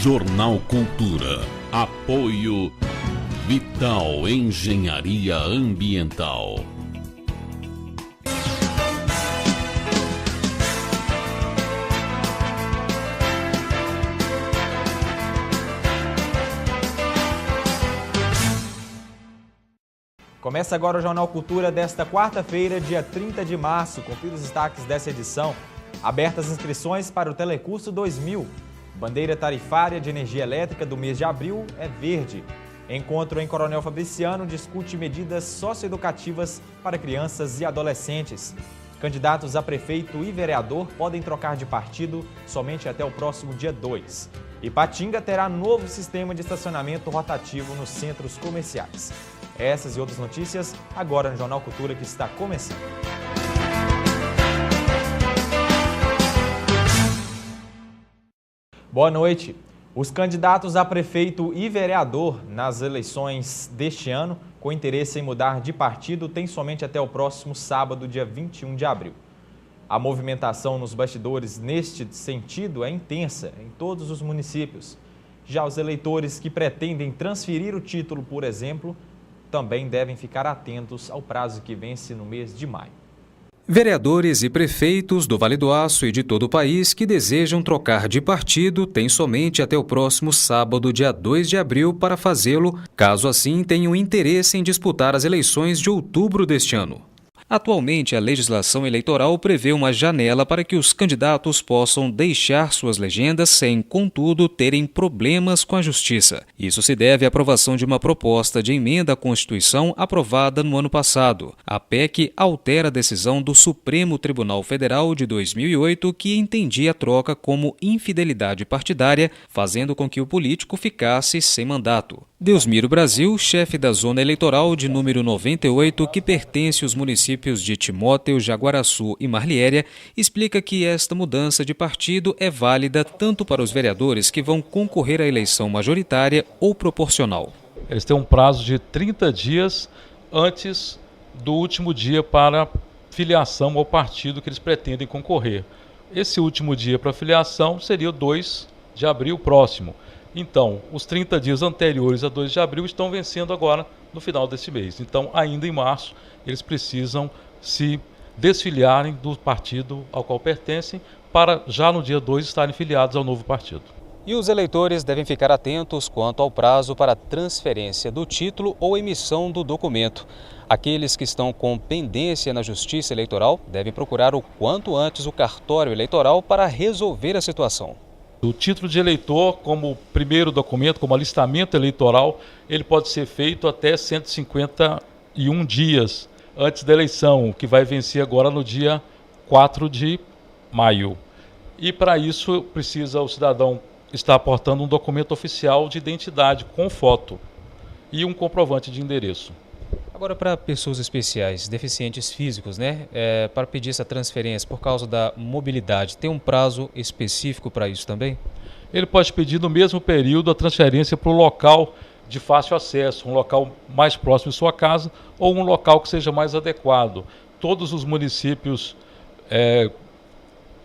Jornal Cultura. Apoio Vital Engenharia Ambiental. Começa agora o Jornal Cultura desta quarta-feira, dia 30 de março. Confira os destaques dessa edição. Abertas inscrições para o Telecurso 2000. Bandeira tarifária de energia elétrica do mês de abril é verde. Encontro em Coronel Fabriciano discute medidas socioeducativas para crianças e adolescentes. Candidatos a prefeito e vereador podem trocar de partido somente até o próximo dia 2. Ipatinga terá novo sistema de estacionamento rotativo nos centros comerciais. Essas e outras notícias agora no Jornal Cultura, que está começando. Boa noite. Os candidatos a prefeito e vereador nas eleições deste ano, com interesse em mudar de partido, têm somente até o próximo sábado, dia 21 de abril. A movimentação nos bastidores neste sentido é intensa em todos os municípios. Já os eleitores que pretendem transferir o título, por exemplo, também devem ficar atentos ao prazo que vence no mês de maio. Vereadores e prefeitos do Vale do Aço e de todo o país que desejam trocar de partido têm somente até o próximo sábado, dia 2 de abril, para fazê-lo, caso assim tenham interesse em disputar as eleições de outubro deste ano. Atualmente, a legislação eleitoral prevê uma janela para que os candidatos possam deixar suas legendas sem, contudo, terem problemas com a Justiça. Isso se deve à aprovação de uma proposta de emenda à Constituição aprovada no ano passado. A PEC altera a decisão do Supremo Tribunal Federal de 2008, que entendia a troca como infidelidade partidária, fazendo com que o político ficasse sem mandato. Deusmiro Brasil, chefe da zona eleitoral de número 98, que pertence aos municípios de Timóteo, Jaguaraçu e Marliéria, explica que esta mudança de partido é válida tanto para os vereadores que vão concorrer à eleição majoritária ou proporcional. Eles têm um prazo de 30 dias antes do último dia para filiação ao partido que eles pretendem concorrer. Esse último dia para filiação seria o 2 de abril próximo. Então, os 30 dias anteriores a 2 de abril estão vencendo agora no final desse mês. Então, ainda em março, eles precisam se desfiliarem do partido ao qual pertencem para já no dia 2 estarem filiados ao novo partido. E os eleitores devem ficar atentos quanto ao prazo para transferência do título ou emissão do documento. Aqueles que estão com pendência na Justiça Eleitoral devem procurar o quanto antes o cartório eleitoral para resolver a situação. O título de eleitor, como primeiro documento, como alistamento eleitoral, ele pode ser feito até 151 dias antes da eleição, que vai vencer agora no dia 4 de maio. E para isso precisa o cidadão estar aportando um documento oficial de identidade com foto e um comprovante de endereço. Agora, para pessoas especiais, deficientes físicos, para pedir essa transferência por causa da mobilidade, tem um prazo específico para isso também? Ele pode pedir no mesmo período a transferência para o local de fácil acesso, um local mais próximo de sua casa ou um local que seja mais adequado. Todos os municípios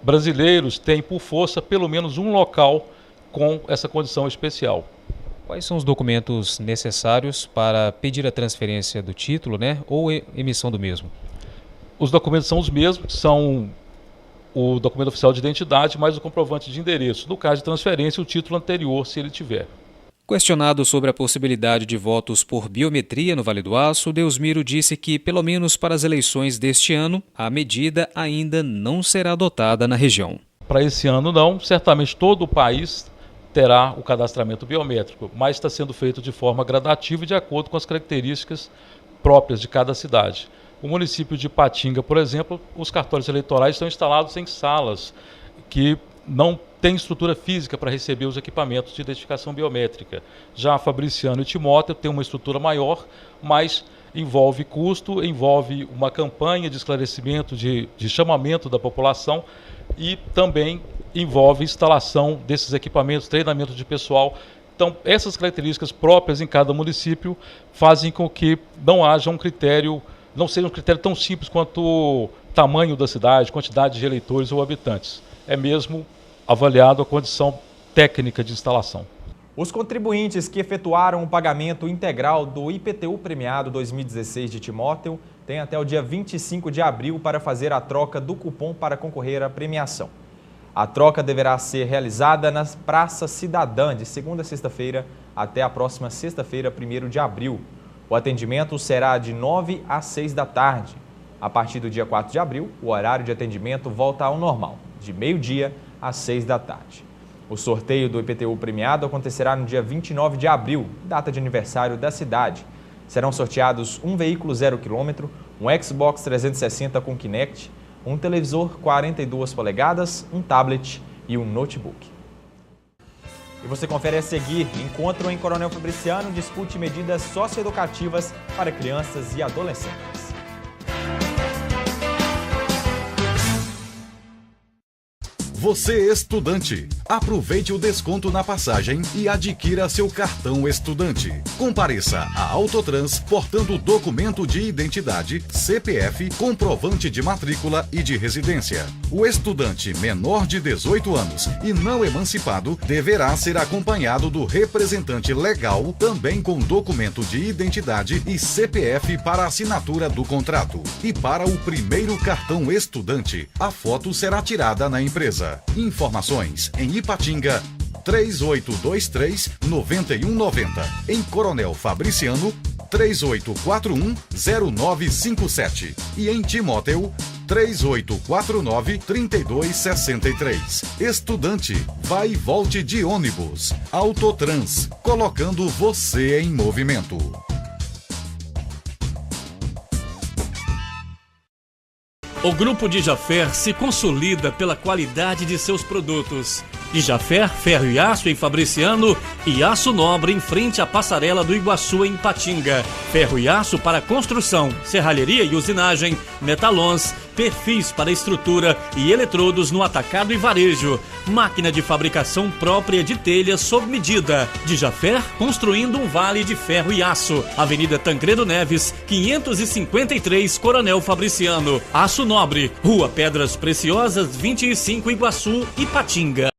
brasileiros têm, por força, pelo menos um local com essa condição especial. Quais são os documentos necessários para pedir a transferência do título, ou emissão do mesmo? Os documentos são os mesmos, são o documento oficial de identidade mais o comprovante de endereço. No caso de transferência, o título anterior, se ele tiver. Questionado sobre a possibilidade de votos por biometria no Vale do Aço, Deusmiro disse que, pelo menos para as eleições deste ano, a medida ainda não será adotada na região. Para esse ano não, certamente todo o país terá o cadastramento biométrico, mas está sendo feito de forma gradativa e de acordo com as características próprias de cada cidade. O município de Ipatinga, por exemplo, os cartórios eleitorais estão instalados em salas que não têm estrutura física para receber os equipamentos de identificação biométrica. Já Fabriciano e Timóteo têm uma estrutura maior, mas envolve custo, envolve uma campanha de esclarecimento, de chamamento da população e também envolve instalação desses equipamentos, treinamento de pessoal. Então, essas características próprias em cada município fazem com que não haja um critério, não seja um critério tão simples quanto o tamanho da cidade, quantidade de eleitores ou habitantes. É mesmo avaliado a condição técnica de instalação. Os contribuintes que efetuaram o pagamento integral do IPTU premiado 2016 de Timóteo têm até o dia 25 de abril para fazer a troca do cupom para concorrer à premiação. A troca deverá ser realizada na Praça Cidadã de segunda a sexta-feira até a próxima sexta-feira, 1º de abril. O atendimento será de 9 às 6 da tarde. A partir do dia 4 de abril, o horário de atendimento volta ao normal, de meio-dia às 6 da tarde. O sorteio do IPTU premiado acontecerá no dia 29 de abril, data de aniversário da cidade. Serão sorteados um veículo 0 km, um Xbox 360 com Kinect, um televisor 42 polegadas, um tablet e um notebook. E você confere a seguir: encontro em Coronel Fabriciano discute medidas socioeducativas para crianças e adolescentes. Você estudante, aproveite o desconto na passagem e adquira seu cartão estudante. Compareça à Autotrans portando documento de identidade, CPF, comprovante de matrícula e de residência. O estudante menor de 18 anos e não emancipado deverá ser acompanhado do representante legal, também com documento de identidade e CPF para assinatura do contrato. E para o primeiro cartão estudante, a foto será tirada na empresa. Informações em Ipatinga 3823-9190, em Coronel Fabriciano 3841-0957 e em Timóteo 3849-3263. Estudante, vai e volte de ônibus. Autotrans, colocando você em movimento. O Grupo Dijafer se consolida pela qualidade de seus produtos. Dijafer, ferro e aço em Fabriciano e aço nobre em frente à passarela do Iguaçu em Ipatinga. Ferro e aço para construção, serralheria e usinagem, metalons, perfis para estrutura e eletrodos no atacado e varejo. Máquina de fabricação própria de telhas sob medida. Dijafer, construindo um vale de ferro e aço. Avenida Tancredo Neves, 553, Coronel Fabriciano. Aço Nobre, Rua Pedras Preciosas, 25, Iguaçu, Ipatinga.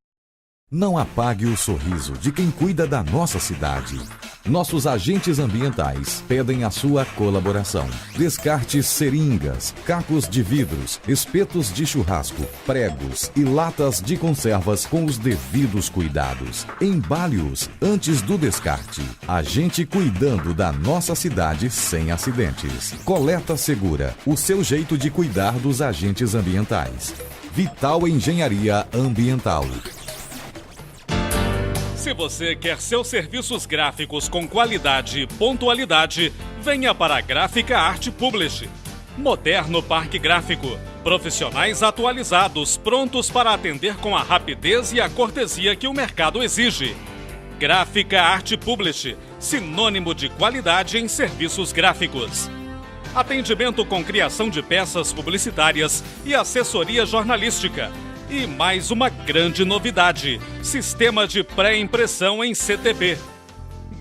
Não apague o sorriso de quem cuida da nossa cidade. Nossos agentes ambientais pedem a sua colaboração. Descarte seringas, cacos de vidros, espetos de churrasco, pregos e latas de conservas com os devidos cuidados. Embale-os antes do descarte. A gente cuidando da nossa cidade sem acidentes. Coleta Segura, o seu jeito de cuidar dos agentes ambientais. Vital Engenharia Ambiental. Se você quer seus serviços gráficos com qualidade e pontualidade, venha para a Gráfica Arte Publish. Moderno Parque Gráfico. Profissionais atualizados, prontos para atender com a rapidez e a cortesia que o mercado exige. Gráfica Arte Publish, sinônimo de qualidade em serviços gráficos. Atendimento com criação de peças publicitárias e assessoria jornalística. E mais uma grande novidade: sistema de pré-impressão em CTB.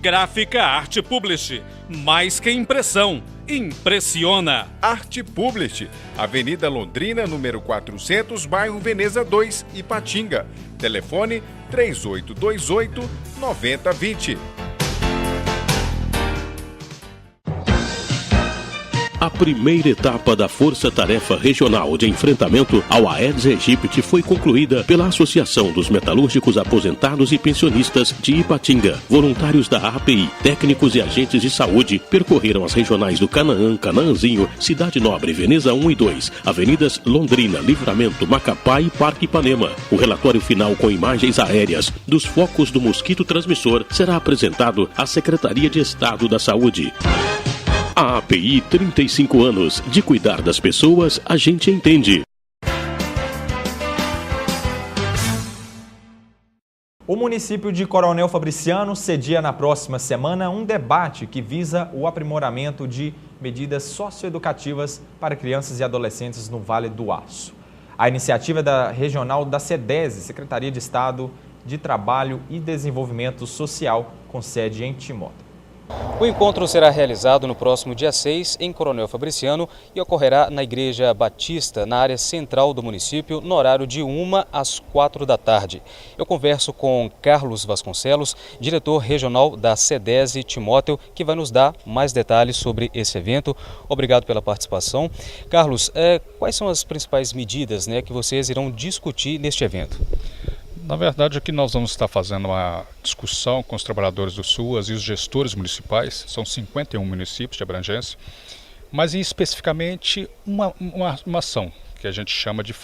Gráfica Arte Publish, mais que impressão, impressiona. Arte Publish, Avenida Londrina, número 400, bairro Veneza 2, Ipatinga. Telefone 3828-9020. A primeira etapa da Força Tarefa Regional de Enfrentamento ao Aedes aegypti foi concluída pela Associação dos Metalúrgicos Aposentados e Pensionistas de Ipatinga. Voluntários da API, técnicos e agentes de saúde percorreram as regionais do Canaã, Canaãzinho, Cidade Nobre, Veneza 1 e 2, avenidas Londrina, Livramento, Macapá e Parque Ipanema. O relatório final com imagens aéreas dos focos do mosquito transmissor será apresentado à Secretaria de Estado da Saúde. A API, 35 anos. De cuidar das pessoas, a gente entende. O município de Coronel Fabriciano cedia na próxima semana um debate que visa o aprimoramento de medidas socioeducativas para crianças e adolescentes no Vale do Aço. A iniciativa da regional da SEDESE, Secretaria de Estado de Trabalho e Desenvolvimento Social, com sede em Timóteo. O encontro será realizado no próximo dia 6 em Coronel Fabriciano e ocorrerá na Igreja Batista, na área central do município, no horário de 1 às 4 da tarde. Eu converso com Carlos Vasconcelos, diretor regional da SEDESE Timóteo, que vai nos dar mais detalhes sobre esse evento. Obrigado pela participação. Carlos, quais são as principais medidas, que vocês irão discutir neste evento? Na verdade, aqui nós vamos estar fazendo uma discussão com os trabalhadores do SUAS e os gestores municipais, são 51 municípios de abrangência, mas especificamente uma ação que a gente chama de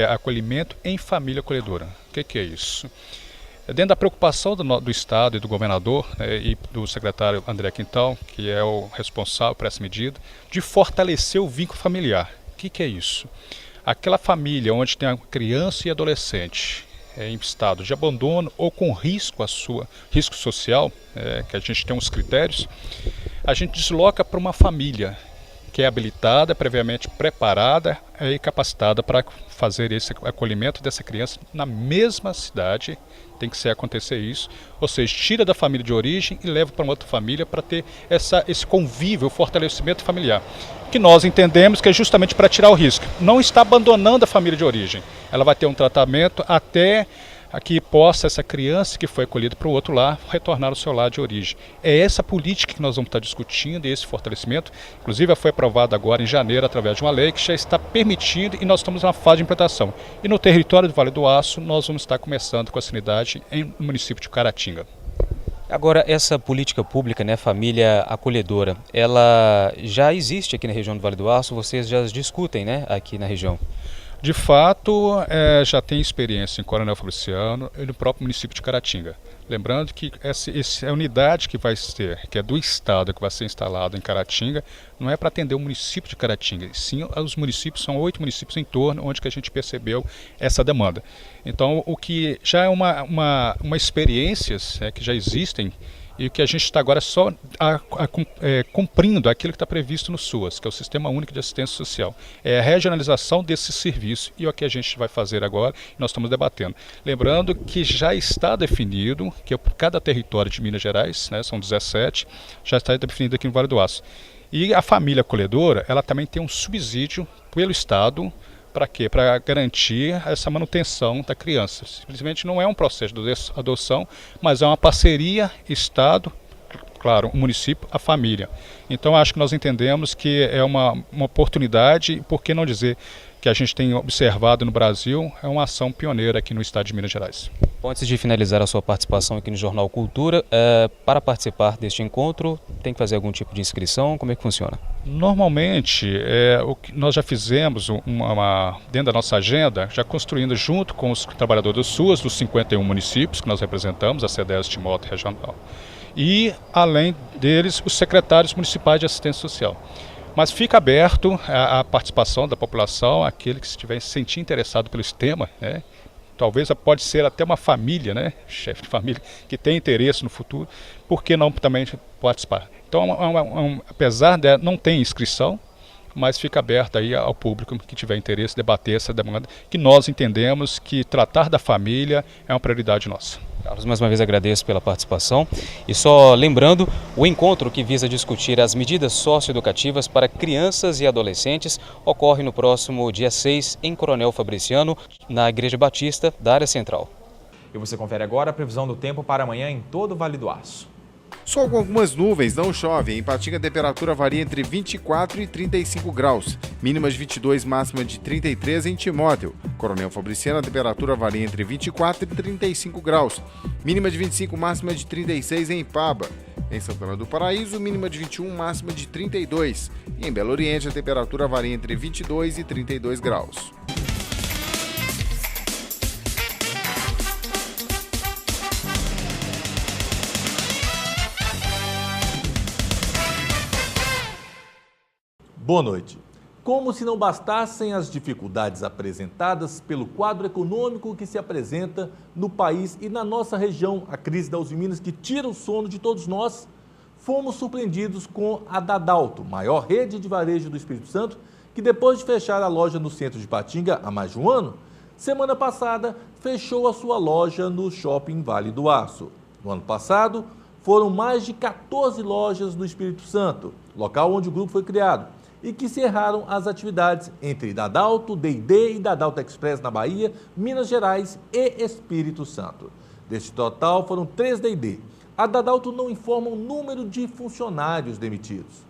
acolhimento em família acolhedora. O que é isso? Dentro da preocupação do Estado e do governador e do secretário André Quintal, que é o responsável por essa medida, de fortalecer o vínculo familiar. O que é isso? Aquela família onde tem a criança e adolescente em estado de abandono ou com risco social, que a gente tem uns critérios, a gente desloca para uma família que é habilitada, previamente preparada e capacitada para fazer esse acolhimento dessa criança na mesma cidade. Tem que acontecer isso, ou seja, tira da família de origem e leva para uma outra família para ter esse convívio, o fortalecimento familiar, que nós entendemos que é justamente para tirar o risco. Não está abandonando a família de origem, ela vai ter um tratamento até que possa essa criança que foi acolhida para o outro lar retornar ao seu lar de origem. É essa política que nós vamos estar discutindo, esse fortalecimento. Inclusive foi aprovado agora em janeiro através de uma lei que já está permitindo e nós estamos na fase de implantação. E no território do Vale do Aço nós vamos estar começando com essa unidade no município de Caratinga. Agora, essa política pública, família acolhedora, ela já existe aqui na região do Vale do Aço? Vocês já discutem, aqui na região? De fato, já tem experiência em Coronel Fabriciano e no próprio município de Caratinga. Lembrando que essa unidade que vai ser, que é do Estado, que vai ser instalada em Caratinga, não é para atender o município de Caratinga, sim os municípios, são 8 municípios em torno, onde que a gente percebeu essa demanda. Então, o que já é uma experiências que já existem, e o que a gente está agora só cumprindo aquilo que está previsto no SUAS, que é o Sistema Único de Assistência Social. É a regionalização desse serviço e é o que a gente vai fazer agora, nós estamos debatendo. Lembrando que já está definido, que é por cada território de Minas Gerais, são 17, já está definido aqui no Vale do Aço. E a família acolhedora, ela também tem um subsídio pelo Estado. Para quê? Para garantir essa manutenção da criança. Simplesmente não é um processo de adoção, mas é uma parceria Estado, claro, o município, a família. Então acho que nós entendemos que é uma oportunidade, por que não dizer que a gente tem observado no Brasil, é uma ação pioneira aqui no estado de Minas Gerais. Antes de finalizar a sua participação aqui no Jornal Cultura, para participar deste encontro, tem que fazer algum tipo de inscrição? Como é que funciona? Normalmente, o que nós já fizemos dentro da nossa agenda, já construindo junto com os trabalhadores do SUAS, dos 51 municípios que nós representamos, a SEDESE Timóteo Regional, e, além deles, os secretários municipais de assistência social. Mas fica aberto a participação da população, aquele que se estiver se sentir interessado pelo tema, talvez pode ser até uma família, chefe de família, que tem interesse no futuro, por que não também participar? Então, apesar de não ter inscrição, mas fica aberto aí ao público que tiver interesse debater essa demanda, que nós entendemos que tratar da família é uma prioridade nossa. Carlos, mais uma vez agradeço pela participação e só lembrando, o encontro que visa discutir as medidas socioeducativas para crianças e adolescentes ocorre no próximo dia 6 em Coronel Fabriciano, na Igreja Batista da área central. E você confere agora a previsão do tempo para amanhã em todo o Vale do Aço. Sol com algumas nuvens, não chove. Em Ipatinga a temperatura varia entre 24 e 35 graus. Mínima de 22, máxima de 33 em Timóteo. Coronel Fabriciano a temperatura varia entre 24 e 35 graus. Mínima de 25, máxima de 36 em Ipaba. Em Santana do Paraíso, mínima de 21, máxima de 32. E em Belo Oriente a temperatura varia entre 22 e 32 graus. Boa noite. Como se não bastassem as dificuldades apresentadas pelo quadro econômico que se apresenta no país e na nossa região, a crise da Uzi Minas que tira o sono de todos nós, fomos surpreendidos com a Dadalto, maior rede de varejo do Espírito Santo, que depois de fechar a loja no centro de Ipatinga há mais de um ano, semana passada fechou a sua loja no Shopping Vale do Aço. No ano passado, foram mais de 14 lojas no Espírito Santo, local onde o grupo foi criado, e que encerraram as atividades entre Dadalto, D&D e Dadalto Express na Bahia, Minas Gerais e Espírito Santo. Deste total, foram 3 D&D. A Dadalto não informa o número de funcionários demitidos.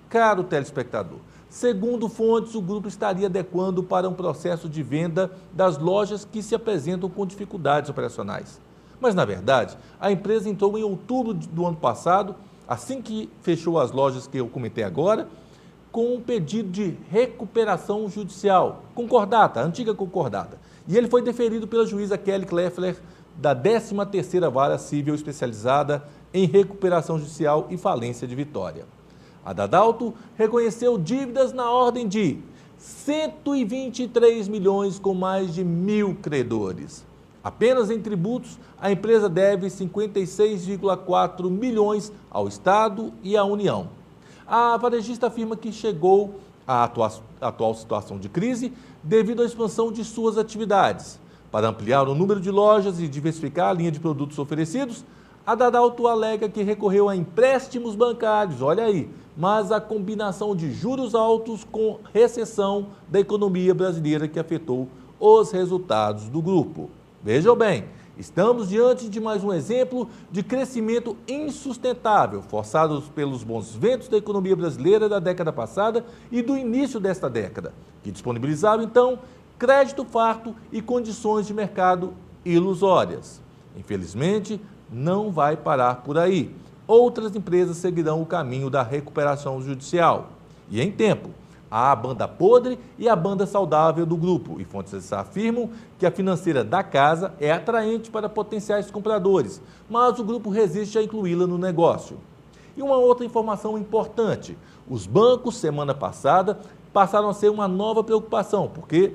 Caro telespectador, segundo fontes, o grupo estaria adequando para um processo de venda das lojas que se apresentam com dificuldades operacionais. Mas, na verdade, a empresa entrou em outubro do ano passado, assim que fechou as lojas que eu comentei agora, com um pedido de recuperação judicial, concordata, a antiga concordata. E ele foi deferido pela juíza Kelly Kleffler, da 13ª Vara Civil Especializada em Recuperação Judicial e Falência de Vitória. A Dadalto reconheceu dívidas na ordem de 123 milhões com mais de 1.000 credores. Apenas em tributos, a empresa deve 56,4 milhões ao Estado e à União. A varejista afirma que chegou à atual situação de crise devido à expansão de suas atividades. Para ampliar o número de lojas e diversificar a linha de produtos oferecidos, a Dadalto alega que recorreu a empréstimos bancários, olha aí, mas a combinação de juros altos com recessão da economia brasileira que afetou os resultados do grupo. Vejam bem, estamos diante de mais um exemplo de crescimento insustentável, forçado pelos bons ventos da economia brasileira da década passada e do início desta década, que disponibilizaram, então, crédito farto e condições de mercado ilusórias. Infelizmente, não vai parar por aí. Outras empresas seguirão o caminho da recuperação judicial. E em tempo. Há a banda podre e a banda saudável do grupo, e fontes afirmam que a financeira da casa é atraente para potenciais compradores, mas o grupo resiste a incluí-la no negócio. E uma outra informação importante, os bancos, semana passada, passaram a ser uma nova preocupação, porque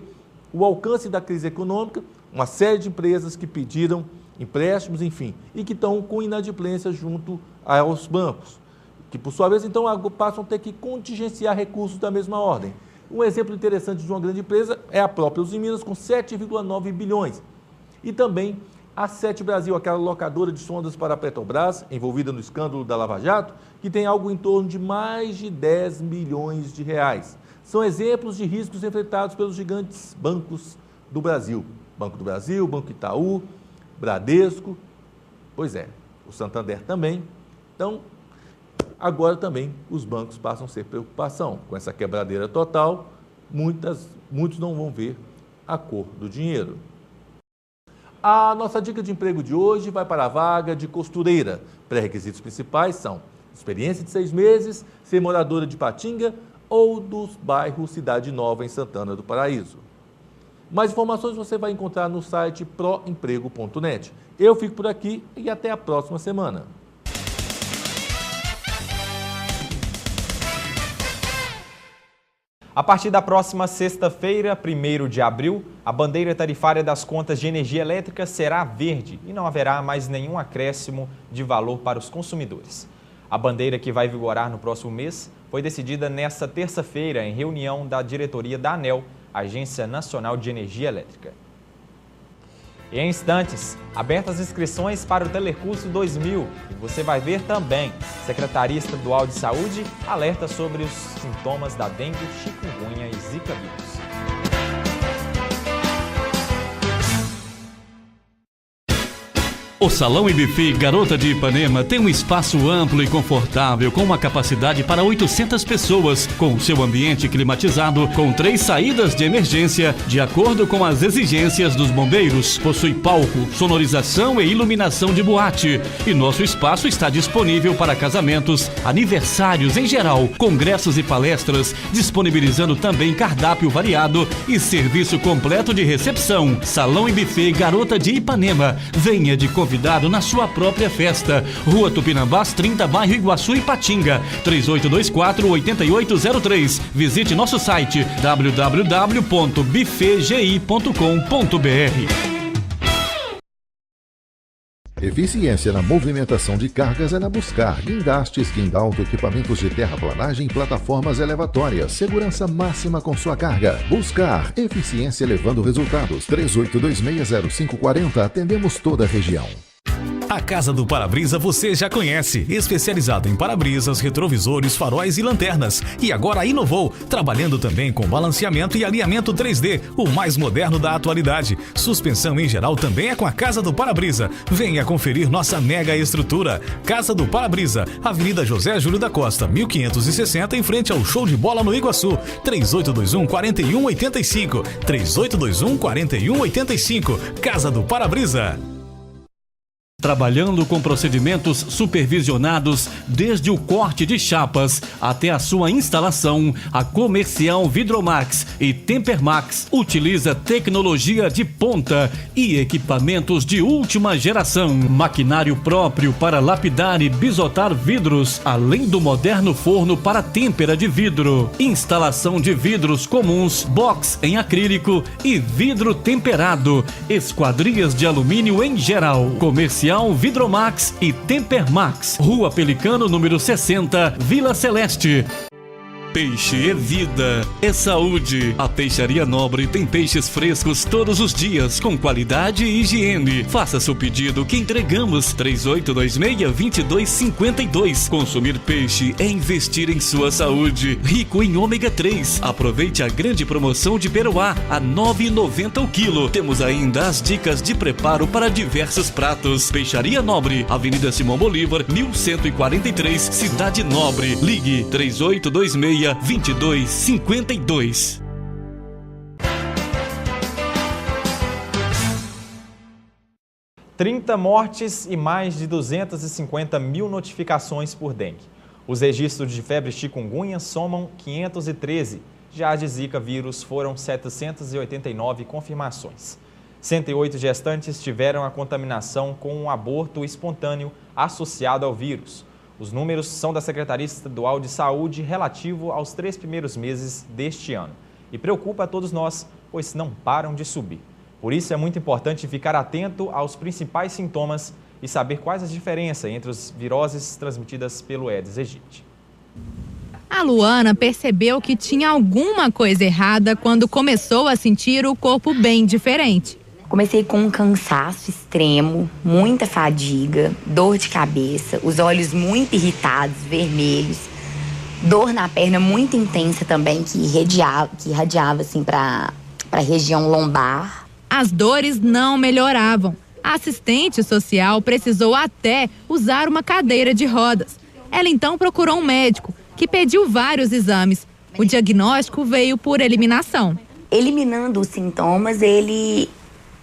o alcance da crise econômica, uma série de empresas que pediram empréstimos, enfim, e que estão com inadimplência junto aos bancos, que por sua vez, então, passam a ter que contingenciar recursos da mesma ordem. Um exemplo interessante de uma grande empresa é a própria Usiminas, com 7,9 bilhões. E também a Sete Brasil, aquela locadora de sondas para a Petrobras, envolvida no escândalo da Lava Jato, que tem algo em torno de mais de 10 milhões de reais. São exemplos de riscos enfrentados pelos gigantes bancos do Brasil. Banco do Brasil, Banco Itaú, Bradesco, pois é, o Santander também. Então, agora também os bancos passam a ser preocupação. Com essa quebradeira total, muitos não vão ver a cor do dinheiro. A nossa dica de emprego de hoje vai para a vaga de costureira. Pré-requisitos principais são experiência de 6 meses, ser moradora de Ipatinga ou dos bairros Cidade Nova, em Santana do Paraíso. Mais informações você vai encontrar no site proemprego.net. Eu fico por aqui e até a próxima semana. A partir da próxima sexta-feira, 1º de abril, a bandeira tarifária das contas de energia elétrica será verde e não haverá mais nenhum acréscimo de valor para os consumidores. A bandeira, que vai vigorar no próximo mês, foi decidida nesta terça-feira em reunião da diretoria da ANEEL, Agência Nacional de Energia Elétrica. E em instantes, abertas as inscrições para o Telecurso 2000 e você vai ver também, Secretaria Estadual de Saúde alerta sobre os sintomas da dengue, chikungunya e zika vírus. O Salão e Buffet Garota de Ipanema tem um espaço amplo e confortável com uma capacidade para 800 pessoas, com seu ambiente climatizado, com 3 saídas de emergência, de acordo com as exigências dos bombeiros. Possui palco, sonorização e iluminação de boate. E nosso espaço está disponível para casamentos, aniversários em geral, congressos e palestras, disponibilizando também cardápio variado e serviço completo de recepção. Salão e Buffet Garota de Ipanema. Venha de convidado na sua própria festa. Rua Tupinambás 30, bairro Iguaçu, Ipatinga, 3824-8803. Visite nosso site www.buffetgi.com.br. Eficiência na movimentação de cargas é na Buscar. Guindastes, Guindalto, equipamentos de terraplanagem, plataformas elevatórias. Segurança máxima com sua carga. Buscar. Eficiência levando resultados. 38260540. Atendemos toda a região. A Casa do Para-Brisa você já conhece, especializado em para-brisas, retrovisores, faróis e lanternas. E agora inovou, trabalhando também com balanceamento e alinhamento 3D, o mais moderno da atualidade. Suspensão em geral também é com a Casa do Para-Brisa. Venha conferir nossa mega estrutura. Casa do Para-Brisa, Avenida José Júlio da Costa, 1560, em frente ao Show de Bola no Iguaçu. 3821-4185. 3821-4185. Casa do Para-Brisa. Trabalhando com procedimentos supervisionados desde o corte de chapas até a sua instalação, a Comercial Vidromax e Tempermax utiliza tecnologia de ponta e equipamentos de última geração, maquinário próprio para lapidar e bisotar vidros, além do moderno forno para têmpera de vidro, instalação de vidros comuns, box em acrílico e vidro temperado, esquadrias de alumínio em geral. Comercial Vidromax e Tempermax, Rua Pelicano, número 60, Vila Celeste. Peixe é vida, é saúde. A Peixaria Nobre tem peixes frescos todos os dias, com qualidade e higiene. Faça seu pedido que entregamos. 3826-2252. Consumir peixe é investir em sua saúde. Rico em ômega 3. Aproveite a grande promoção de peruá a R$ 9,90 o quilo. Temos ainda as dicas de preparo para diversos pratos. Peixaria Nobre, Avenida Simão Bolívar, 1143, Cidade Nobre. Ligue 3826-2252. 30 mortes e mais de 250 mil notificações por dengue. Os registros de febre chikungunya somam 513. Já de Zika vírus foram 789 confirmações. 108 gestantes tiveram a contaminação com um aborto espontâneo associado ao vírus. Os números são da Secretaria Estadual de Saúde relativo aos 3 primeiros meses deste ano. E preocupa a todos nós, pois não param de subir. Por isso é muito importante ficar atento aos principais sintomas e saber quais as diferenças entre as viroses transmitidas pelo Aedes aegypti. A Luana percebeu que tinha alguma coisa errada quando começou a sentir o corpo bem diferente. Comecei com um cansaço extremo, muita fadiga, dor de cabeça, os olhos muito irritados, vermelhos, dor na perna muito intensa também, que irradiava assim para a região lombar. As dores não melhoravam. A assistente social precisou até usar uma cadeira de rodas. Ela então procurou um médico, que pediu vários exames. O diagnóstico veio por eliminação. Eliminando os sintomas, ele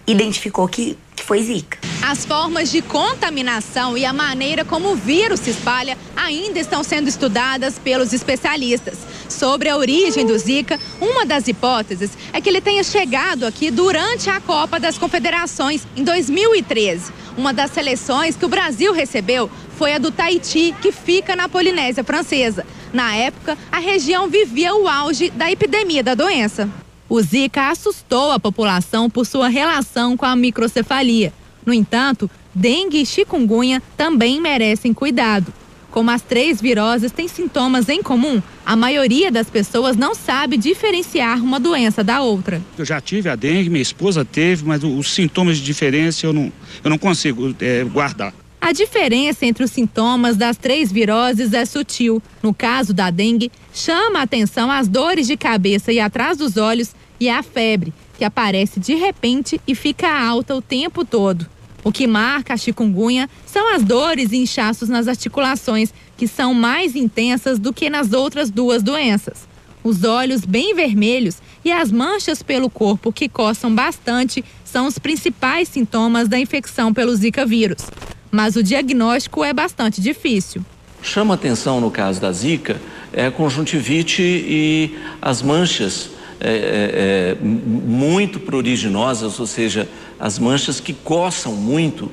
identificou que foi Zika. As formas de contaminação e a maneira como o vírus se espalha ainda estão sendo estudadas pelos especialistas. Sobre a origem do Zika, uma das hipóteses é que ele tenha chegado aqui durante a Copa das Confederações, em 2013. Uma das seleções que o Brasil recebeu foi a do Tahiti, que fica na Polinésia Francesa. Na época, a região vivia o auge da epidemia da doença. O Zika assustou a população por sua relação com a microcefalia. No entanto, dengue e chikungunya também merecem cuidado. Como as 3 viroses têm sintomas em comum, a maioria das pessoas não sabe diferenciar uma doença da outra. Eu já tive a dengue, minha esposa teve, mas os sintomas de diferença eu não consigo guardar. A diferença entre os sintomas das 3 viroses é sutil. No caso da dengue, chama a atenção as dores de cabeça e atrás dos olhos e a febre, que aparece de repente e fica alta o tempo todo. O que marca a chikungunya são as dores e inchaços nas articulações, que são mais intensas do que nas outras 2 doenças. Os olhos bem vermelhos e as manchas pelo corpo que coçam bastante são os principais sintomas da infecção pelo Zika vírus. Mas o diagnóstico é bastante difícil. Chama atenção no caso da Zika a conjuntivite e as manchas muito pruriginosas, ou seja, as manchas que coçam muito,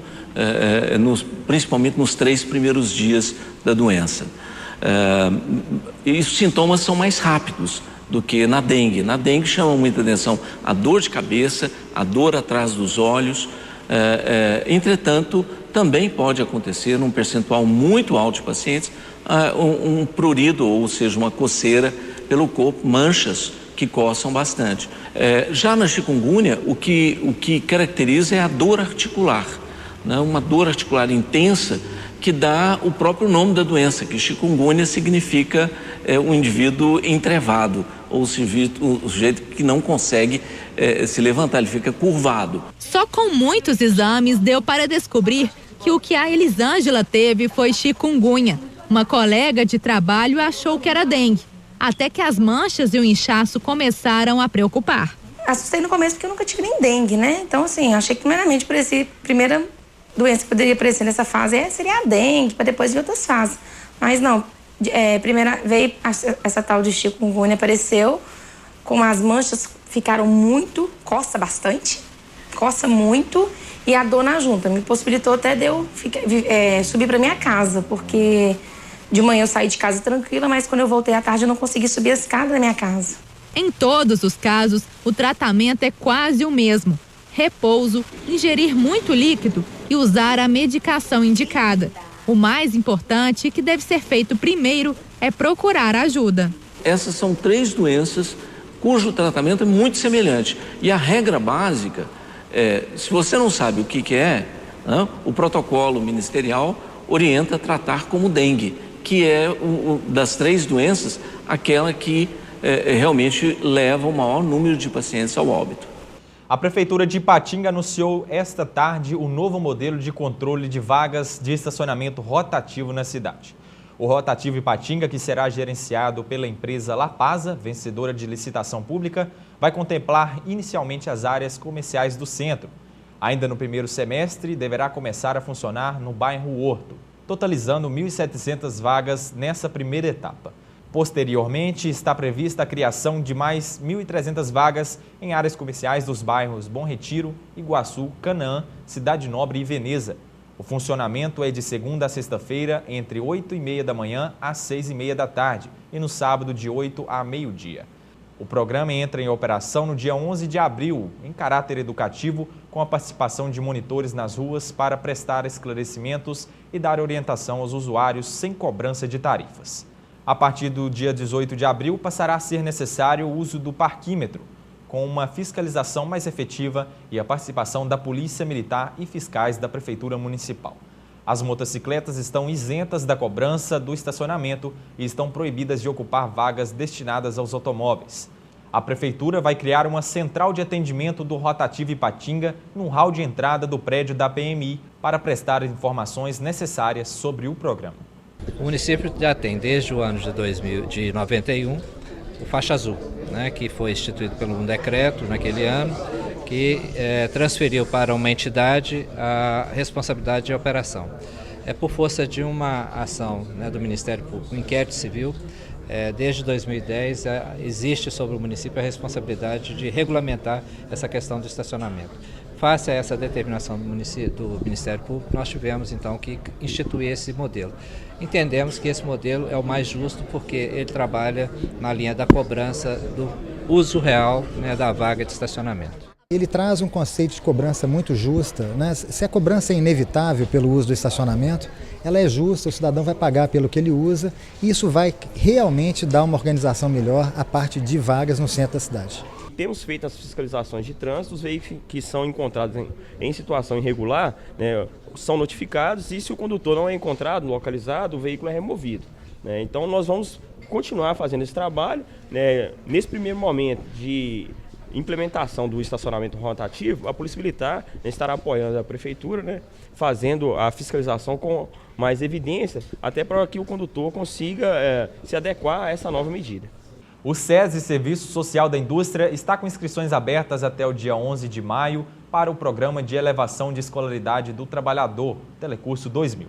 principalmente nos 3 primeiros dias da doença. E os sintomas são mais rápidos do que na dengue. Na dengue chama muita atenção a dor de cabeça, a dor atrás dos olhos. Entretanto, também pode acontecer, num percentual muito alto de pacientes, um prurido, ou seja, uma coceira pelo corpo, manchas que coçam bastante. Já na chikungunya, o que caracteriza é a dor articular. né, uma dor articular intensa que dá o próprio nome da doença, que chikungunya significa um indivíduo entrevado, ou o sujeito que não consegue se levantar, ele fica curvado. Só com muitos exames deu para descobrir que o que a Elisângela teve foi chikungunya. Uma colega de trabalho achou que era dengue, até que as manchas e o inchaço começaram a preocupar. Assustei no começo porque eu nunca tive nem dengue, né? Então, assim, achei que primeiramente primeira doença que poderia aparecer nessa fase seria a dengue, para depois vir outras fases. Mas não, primeira veio essa tal de chikungunya, apareceu, com as manchas ficaram muito, coça bastante, coça muito, e a dor na junta. Me possibilitou até de eu subir para minha casa, porque de manhã eu saí de casa tranquila, mas quando eu voltei à tarde eu não consegui subir a escada da minha casa. Em todos os casos, o tratamento é quase o mesmo. Repouso, ingerir muito líquido e usar a medicação indicada. O mais importante, que deve ser feito primeiro, é procurar ajuda. Essas são 3 doenças cujo tratamento é muito semelhante. E a regra básica se você não sabe o que é, né, o protocolo ministerial orienta a tratar como dengue, que é das 3 doenças, aquela que realmente leva o maior número de pacientes ao óbito. A Prefeitura de Ipatinga anunciou esta tarde o novo modelo de controle de vagas de estacionamento rotativo na cidade. O rotativo Ipatinga, que será gerenciado pela empresa Lapasa, vencedora de licitação pública, vai contemplar inicialmente as áreas comerciais do centro. Ainda no primeiro semestre, deverá começar a funcionar no bairro Horto, totalizando 1.700 vagas nessa primeira etapa. Posteriormente, está prevista a criação de mais 1.300 vagas em áreas comerciais dos bairros Bom Retiro, Iguaçu, Canaã, Cidade Nobre e Veneza. O funcionamento é de segunda a sexta-feira, entre 8h30 da manhã às 6h30 da tarde e no sábado de 8 a meio-dia. O programa entra em operação no dia 11 de abril, em caráter educativo, com a participação de monitores nas ruas para prestar esclarecimentos e dar orientação aos usuários sem cobrança de tarifas. A partir do dia 18 de abril, passará a ser necessário o uso do parquímetro, com uma fiscalização mais efetiva e a participação da Polícia Militar e fiscais da Prefeitura Municipal. As motocicletas estão isentas da cobrança do estacionamento e estão proibidas de ocupar vagas destinadas aos automóveis. A Prefeitura vai criar uma central de atendimento do Rotativo Ipatinga no hall de entrada do prédio da PMI para prestar informações necessárias sobre o programa. O município já tem, desde o ano de 91, o Faixa Azul, né, que foi instituído por um decreto naquele ano, que transferiu para uma entidade a responsabilidade de operação. Por força de uma ação, né, do Ministério Público, um inquérito civil, desde 2010 existe sobre o município a responsabilidade de regulamentar essa questão do estacionamento. Face a essa determinação do Ministério Público, nós tivemos então que instituir esse modelo. Entendemos que esse modelo é o mais justo porque ele trabalha na linha da cobrança do uso real, né, da vaga de estacionamento. Ele traz um conceito de cobrança muito justa, né? Se a cobrança é inevitável pelo uso do estacionamento, ela é justa, o cidadão vai pagar pelo que ele usa e isso vai realmente dar uma organização melhor à parte de vagas no centro da cidade. Temos feito as fiscalizações de trânsito, os veículos que são encontrados em situação irregular, né, são notificados e se o condutor não é encontrado, localizado, o veículo é removido, né? Então nós vamos continuar fazendo esse trabalho, né, nesse primeiro momento de implementação do estacionamento rotativo, a Polícia Militar estará apoiando a Prefeitura, né, fazendo a fiscalização com mais evidência, até para que o condutor consiga se adequar a essa nova medida. O SESI, Serviço Social da Indústria, está com inscrições abertas até o dia 11 de maio para o Programa de Elevação de Escolaridade do Trabalhador, Telecurso 2000.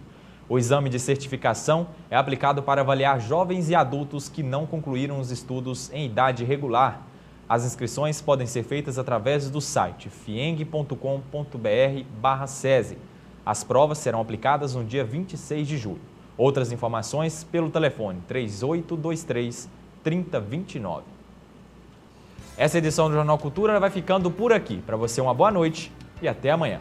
O exame de certificação é aplicado para avaliar jovens e adultos que não concluíram os estudos em idade regular. As inscrições podem ser feitas através do site fieng.com.br/SESI. As provas serão aplicadas no dia 26 de julho. Outras informações pelo telefone 3823-3029. Essa edição do Jornal Cultura vai ficando por aqui. Para você, uma boa noite e até amanhã.